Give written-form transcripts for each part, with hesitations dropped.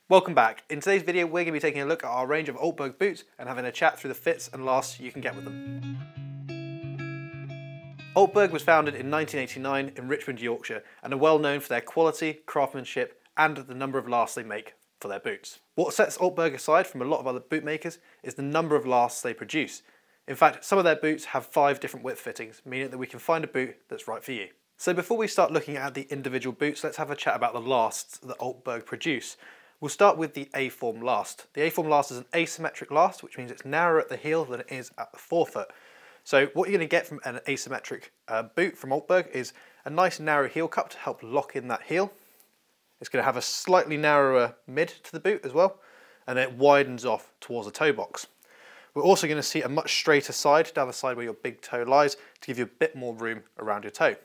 Welcome back. In today's video we're going to be taking a look at our range of Altberg boots and having a chat through the fits and lasts you can get with them. Altberg was founded in 1989 in Richmond, Yorkshire and are well known for their quality, craftsmanship and the number of lasts they make for their boots. What sets Altberg aside from a lot of other boot makers is the number of lasts they produce. In fact, some of their boots have 5 different width fittings, meaning that we can find a boot that's right for you. So before we start looking at the individual boots, let's have a chat about the lasts that Altberg produce. We'll start with the A-form last. The A-form last is an asymmetric last, which means it's narrower at the heel than it is at the forefoot. So what you're going to get from an asymmetric boot from Altberg is a nice narrow heel cup to help lock in that heel. It's going to have a slightly narrower mid to the boot as well, and then it widens off towards the toe box. We're also going to see a much straighter side down the side where your big toe lies to give you a bit more room around your toe.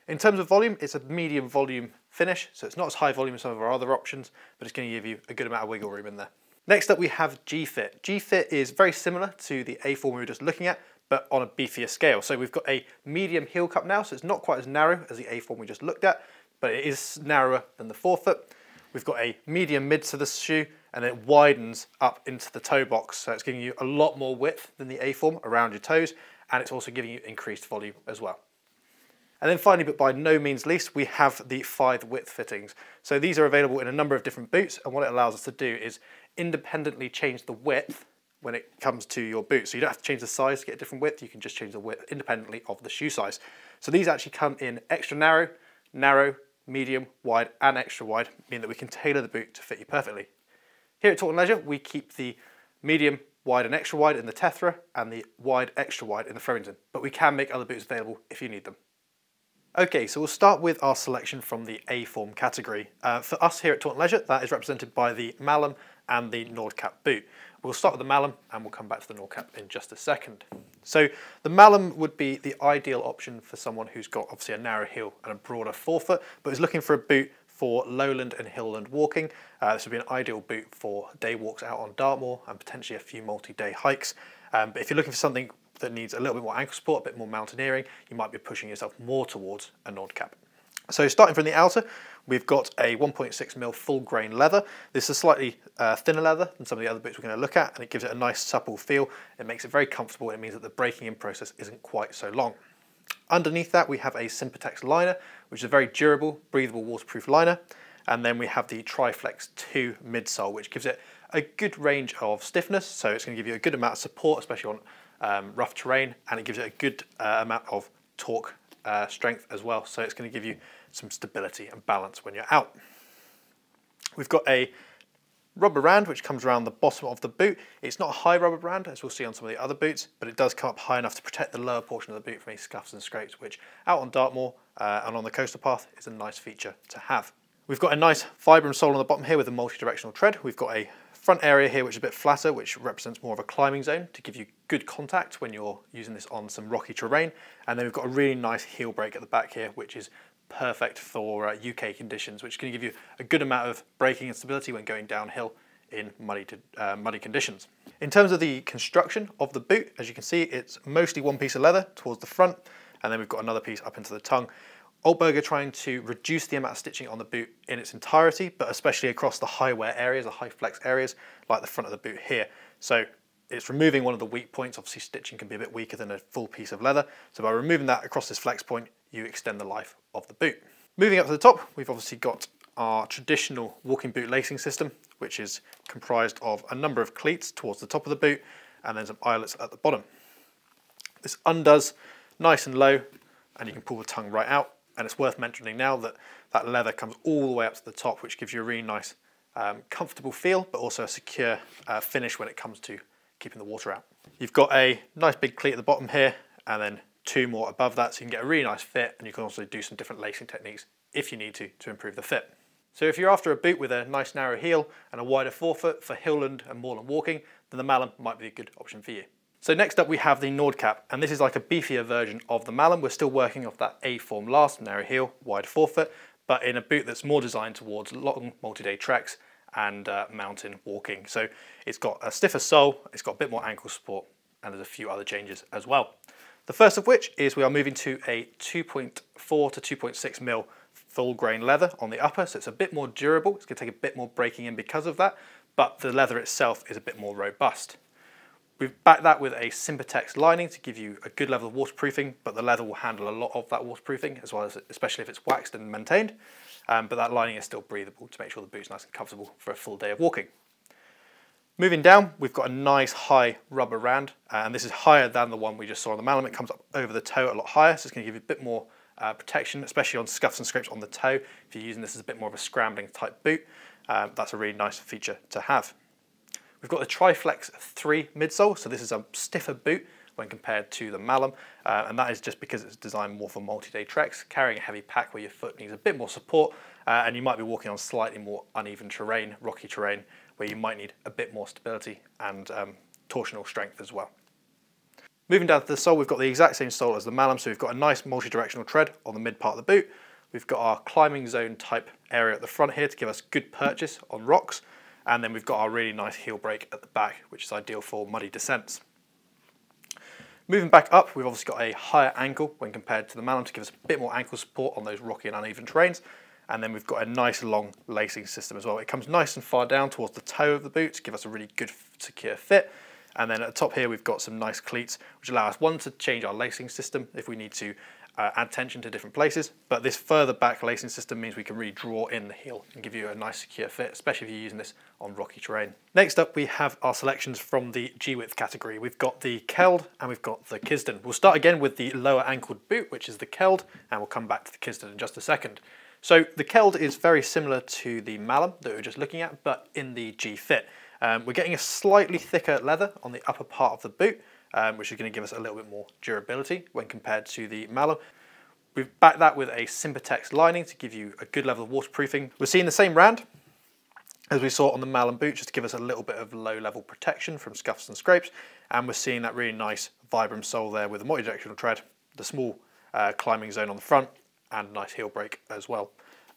In terms of volume, it's a medium volume finish, so it's not as high volume as some of our other options, but it's going to give you a good amount of wiggle room in there. Next up we have G-Fit. G-Fit is very similar to the A-form we were just looking at, but on a beefier scale. So we've got a medium heel cup now, so it's not quite as narrow as the A-form we just looked at, but it is narrower than the forefoot. We've got a medium mid to the shoe, and it widens up into the toe box, so it's giving you a lot more width than the A-form around your toes, and it's also giving you increased volume as well. And then finally, but by no means least, we have the 5 width fittings. So these are available in a number of different boots, and what it allows us to do is independently change the width when it comes to your boot. So you don't have to change the size to get a different width, you can just change the width independently of the shoe size. So these actually come in extra narrow, narrow, medium, wide and extra wide, meaning that we can tailor the boot to fit you perfectly. Here at Taunton Leisure, we keep the medium, wide and extra wide in the Tethera and the wide, extra wide in the Fremington, but we can make other boots available if you need them. Okay, so we'll start with our selection from the A-form category. For us here at Taunton Leisure, that is represented by the Malham and the Nordkapp boot. We'll start with the Malham and we'll come back to the Nordkapp in just a second. So the Malham would be the ideal option for someone who's got obviously a narrow heel and a broader forefoot, but is looking for a boot for lowland and hillland walking. This would be an ideal boot for day walks out on Dartmoor and potentially a few multi-day hikes. But if you're looking for something that needs a little bit more ankle support, a bit more mountaineering, you might be pushing yourself more towards a Nordkapp. So starting from the outer, we've got a 1.6mm full grain leather. This is a slightly thinner leather than some of the other boots we're going to look at, and it gives it a nice supple feel. It makes it very comfortable, and it means that the breaking in process isn't quite so long. Underneath that we have a Sympatex liner, which is a very durable, breathable, waterproof liner. And then we have the Triflex 2 midsole, which gives it a good range of stiffness, so it's going to give you a good amount of support, especially on rough terrain, and it gives it a good amount of torque strength as well, so it's going to give you some stability and balance when you're out. We've got a rubber band which comes around the bottom of the boot. It's not a high rubber band as we'll see on some of the other boots, but it does come up high enough to protect the lower portion of the boot from any scuffs and scrapes, which out on Dartmoor and on the coastal path is a nice feature to have. We've got a nice Vibram sole on the bottom here with a multi-directional tread. We've got a front area here which is a bit flatter, which represents more of a climbing zone to give you good contact when you're using this on some rocky terrain. And then we've got a really nice heel brake at the back here, which is perfect for UK conditions, which is going to give you a good amount of braking and stability when going downhill in muddy conditions. In terms of the construction of the boot, as you can see, it's mostly one piece of leather towards the front, and then we've got another piece up into the tongue. Altberg are trying to reduce the amount of stitching on the boot in its entirety, but especially across the high wear areas, the high flex areas, like the front of the boot here. So it's removing one of the weak points. Obviously stitching can be a bit weaker than a full piece of leather. So by removing that across this flex point, you extend the life of the boot. Moving up to the top, we've obviously got our traditional walking boot lacing system, which is comprised of a number of cleats towards the top of the boot and then some eyelets at the bottom. This undoes nice and low, and you can pull the tongue right out. And it's worth mentioning now that that leather comes all the way up to the top, which gives you a really nice comfortable feel, but also a secure finish when it comes to keeping the water out. You've got a nice big cleat at the bottom here, and then 2 more above that, so you can get a really nice fit, and you can also do some different lacing techniques if you need to improve the fit. So if you're after a boot with a nice narrow heel and a wider forefoot for hillland and moorland walking, then the Malham might be a good option for you. So next up we have the Nordkapp, and this is like a beefier version of the Malham. We're still working off that A-form last, narrow heel, wide forefoot, but in a boot that's more designed towards long multi-day treks and mountain walking. So it's got a stiffer sole, it's got a bit more ankle support, and there's a few other changes as well. The first of which is we are moving to a 2.4 to 2.6mm full grain leather on the upper, so it's a bit more durable. It's going to take a bit more breaking in because of that, but the leather itself is a bit more robust. We've backed that with a Sympatex lining to give you a good level of waterproofing, but the leather will handle a lot of that waterproofing, as well as, especially if it's waxed and maintained. But that lining is still breathable to make sure the boot's nice and comfortable for a full day of walking. Moving down, we've got a nice high rubber rand, and this is higher than the one we just saw on the Malham. It comes up over the toe a lot higher, so it's going to give you a bit more protection, especially on scuffs and scrapes on the toe. If you're using this as a bit more of a scrambling type boot, that's a really nice feature to have. We've got the Triflex 3 midsole, so this is a stiffer boot when compared to the Malham, and that is just because it's designed more for multi-day treks, carrying a heavy pack where your foot needs a bit more support, and you might be walking on slightly more uneven terrain, rocky terrain, where you might need a bit more stability and torsional strength as well. Moving down to the sole, we've got the exact same sole as the Malham, so we've got a nice multi-directional tread on the mid part of the boot. We've got our climbing zone type area at the front here to give us good purchase on rocks, and then we've got our really nice heel brake at the back, which is ideal for muddy descents. Moving back up, we've obviously got a higher ankle when compared to the Malham to give us a bit more ankle support on those rocky and uneven terrains. And then we've got a nice long lacing system as well. It comes nice and far down towards the toe of the boot to give us a really good secure fit. And then at the top here, we've got some nice cleats, which allow us, one, to change our lacing system if we need to add tension to different places. But this further back lacing system means we can really draw in the heel and give you a nice secure fit, especially if you're using this on rocky terrain. Next up, we have our selections from the G-width category. We've got the Keld and we've got the Kisdon. We'll start again with the lower ankled boot, which is the Keld, and we'll come back to the Kisdon in just a second. So the Keld is very similar to the Malham that we were just looking at, but in the G-fit. We're getting a slightly thicker leather on the upper part of the boot, which is going to give us a little bit more durability when compared to the Malham. We've backed that with a Sympatex lining to give you a good level of waterproofing. We're seeing the same rand as we saw on the Malham boot, just to give us a little bit of low level protection from scuffs and scrapes. And we're seeing that really nice Vibram sole there with a multi-directional tread, the small climbing zone on the front, and a nice heel brake as well.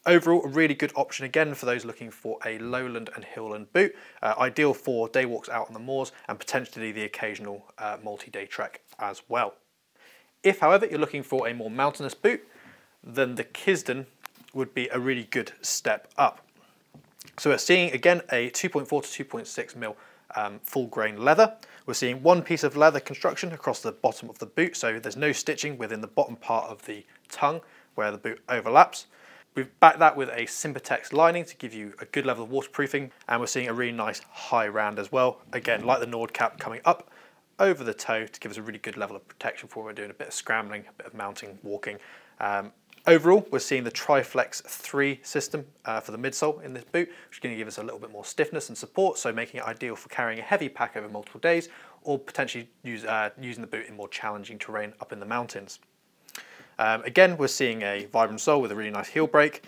Overall, a really good option again for those looking for a lowland and hillland boot, ideal for day walks out on the moors and potentially the occasional multi-day trek as well. If, however, you're looking for a more mountainous boot, then the Kisdon would be a really good step up. So we're seeing again a 2.4 to 2.6 mil full grain leather. We're seeing one piece of leather construction across the bottom of the boot, so there's no stitching within the bottom part of the tongue where the boot overlaps. We've backed that with a Sympatex lining to give you a good level of waterproofing, and we're seeing a really nice high rand as well. Again, like the Nordkapp, coming up over the toe to give us a really good level of protection for when we're doing a bit of scrambling, a bit of mounting, walking. Overall, we're seeing the Triflex 3 system for the midsole in this boot, which is going to give us a little bit more stiffness and support, so making it ideal for carrying a heavy pack over multiple days, or potentially using the boot in more challenging terrain up in the mountains. Again, we're seeing a Vibram sole with a really nice heel brake,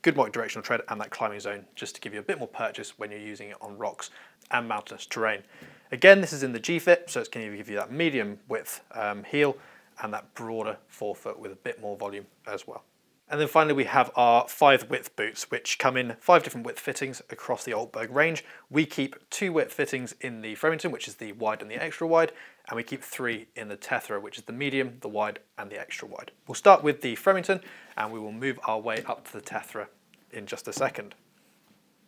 good multi-directional tread, and that climbing zone just to give you a bit more purchase when you're using it on rocks and mountainous terrain. Again, this is in the G-fit, so it's going to give you that medium width heel and that broader forefoot with a bit more volume as well. And then finally we have our 5 width boots, which come in 5 different width fittings across the Altberg range. We keep 2 width fittings in the Fremington, which is the wide and the extra wide, and we keep 3 in the Tethera, which is the medium, the wide and the extra wide. We'll start with the Fremington and we will move our way up to the Tethera in just a second.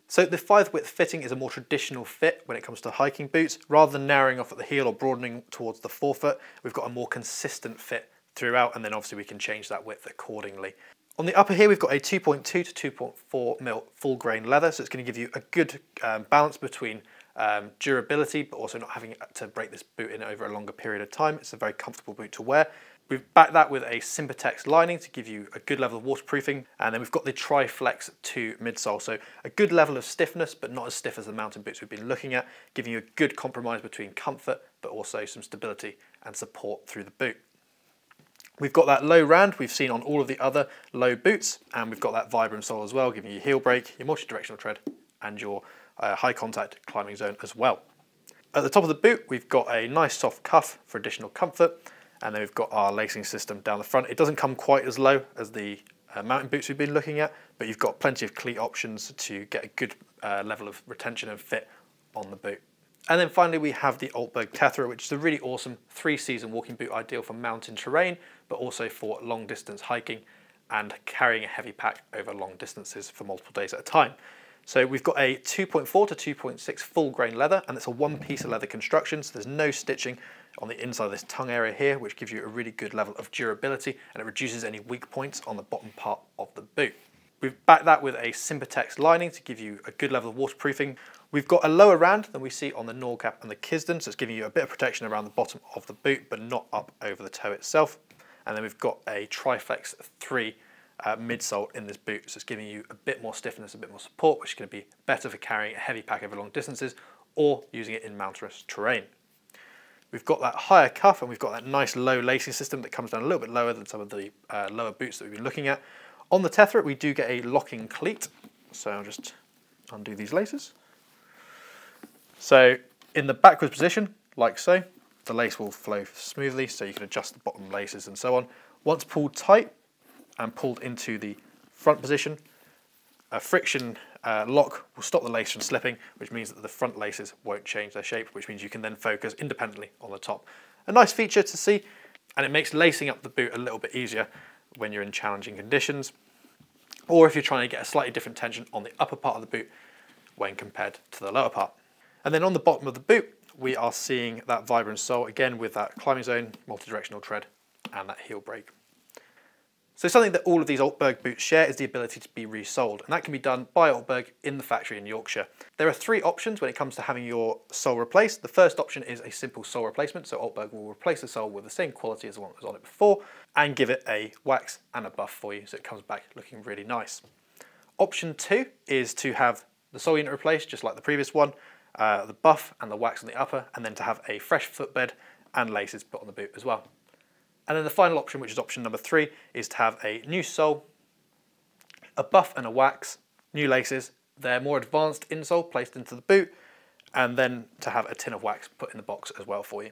So the 5 width fitting is a more traditional fit when it comes to hiking boots. Rather than narrowing off at the heel or broadening towards the forefoot, we've got a more consistent fit throughout, and then obviously we can change that width accordingly. On the upper here, we've got a 2.2 to 2.4 mil full grain leather, so it's going to give you a good balance between durability, but also not having to break this boot in over a longer period of time. It's a very comfortable boot to wear. We've backed that with a Sympatex lining to give you a good level of waterproofing, and then we've got the Triflex 2 midsole, so a good level of stiffness, but not as stiff as the mountain boots we've been looking at, giving you a good compromise between comfort, but also some stability and support through the boot. We've got that low rand we've seen on all of the other low boots, and we've got that Vibram sole as well, giving you heel brake, your multi-directional tread, and your high contact climbing zone as well. At the top of the boot, we've got a nice soft cuff for additional comfort, and then we've got our lacing system down the front. It doesn't come quite as low as the mountain boots we've been looking at, but you've got plenty of cleat options to get a good level of retention and fit on the boot. And then finally we have the Altberg Tethera, which is a really awesome 3-season walking boot, ideal for mountain terrain, but also for long distance hiking and carrying a heavy pack over long distances for multiple days at a time. So we've got a 2.4 to 2.6 full grain leather, and it's a one piece of leather construction, so there's no stitching on the inside of this tongue area here, which gives you a really good level of durability, and it reduces any weak points on the bottom part of the boot. We've backed that with a Sympatex lining to give you a good level of waterproofing. We've got a lower rand than we see on the Nordkapp and the Kisdon, so it's giving you a bit of protection around the bottom of the boot, but not up over the toe itself. And then we've got a Triflex 3 midsole in this boot, so it's giving you a bit more stiffness, a bit more support, which is going to be better for carrying a heavy pack over long distances or using it in mountainous terrain. We've got that higher cuff, and we've got that nice low lacing system that comes down a little bit lower than some of the lower boots that we've been looking at. On the Tethera, we do get a locking cleat, so I'll just undo these laces. So in the backwards position, like so, the lace will flow smoothly, so you can adjust the bottom laces and so on. Once pulled tight and pulled into the front position, a friction lock will stop the lace from slipping, which means that the front laces won't change their shape, which means you can then focus independently on the top. A nice feature to see, and it makes lacing up the boot a little bit easier when you're in challenging conditions, or if you're trying to get a slightly different tension on the upper part of the boot when compared to the lower part. And then on the bottom of the boot, we are seeing that vibrant sole, again with that climbing zone, multi-directional tread, and that heel brake. So something that all of these Altberg boots share is the ability to be resoled, and that can be done by Altberg in the factory in Yorkshire. There are three options when it comes to having your sole replaced. The first option is a simple sole replacement, so Altberg will replace the sole with the same quality as the one that was on it before, and give it a wax and a buff for you, so it comes back looking really nice. Option 2 is to have the sole unit replaced, just like the previous one, the buff and the wax on the upper, and then to have a fresh footbed and laces put on the boot as well. And then the final option, which is option number 3, is to have a new sole, a buff and a wax, new laces, their more advanced insole placed into the boot, and then to have a tin of wax put in the box as well for you.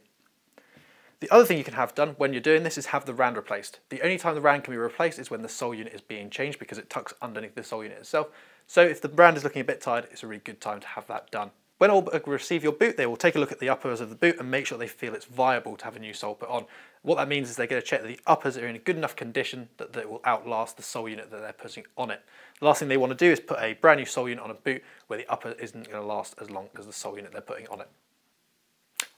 The other thing you can have done when you're doing this is have the rand replaced. The only time the rand can be replaced is when the sole unit is being changed, because it tucks underneath the sole unit itself. So if the rand is looking a bit tired, it's a really good time to have that done. When Altberg receive your boot, they will take a look at the uppers of the boot and make sure they feel it's viable to have a new sole put on. What that means is they're going to check that the uppers are in a good enough condition that they will outlast the sole unit that they're putting on it. The last thing they want to do is put a brand new sole unit on a boot where the upper isn't going to last as long as the sole unit they're putting on it.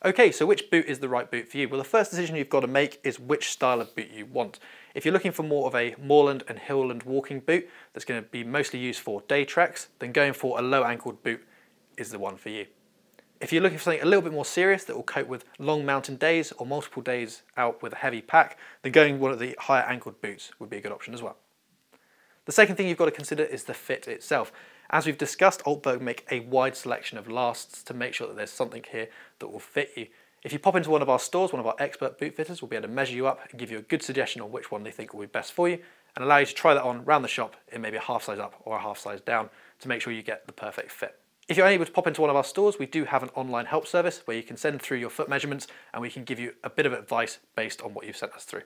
Okay, so which boot is the right boot for you? Well, the first decision you've got to make is which style of boot you want. If you're looking for more of a moorland and hillland walking boot that's going to be mostly used for day treks, then going for a low ankled boot is the one for you. If you're looking for something a little bit more serious that will cope with long mountain days or multiple days out with a heavy pack, then going one of the higher ankled boots would be a good option as well. The second thing you've got to consider is the fit itself. As we've discussed, Altberg make a wide selection of lasts to make sure that there's something here that will fit you. If you pop into one of our stores, one of our expert boot fitters will be able to measure you up and give you a good suggestion on which one they think will be best for you, and allow you to try that on around the shop in maybe a half size up or a half size down to make sure you get the perfect fit. If you're unable to pop into one of our stores, we do have an online help service where you can send through your foot measurements and we can give you a bit of advice based on what you've sent us through.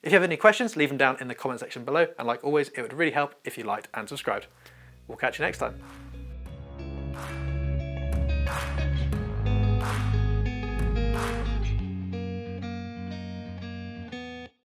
If you have any questions, leave them down in the comment section below, and like always, it would really help if you liked and subscribed. We'll catch you next time.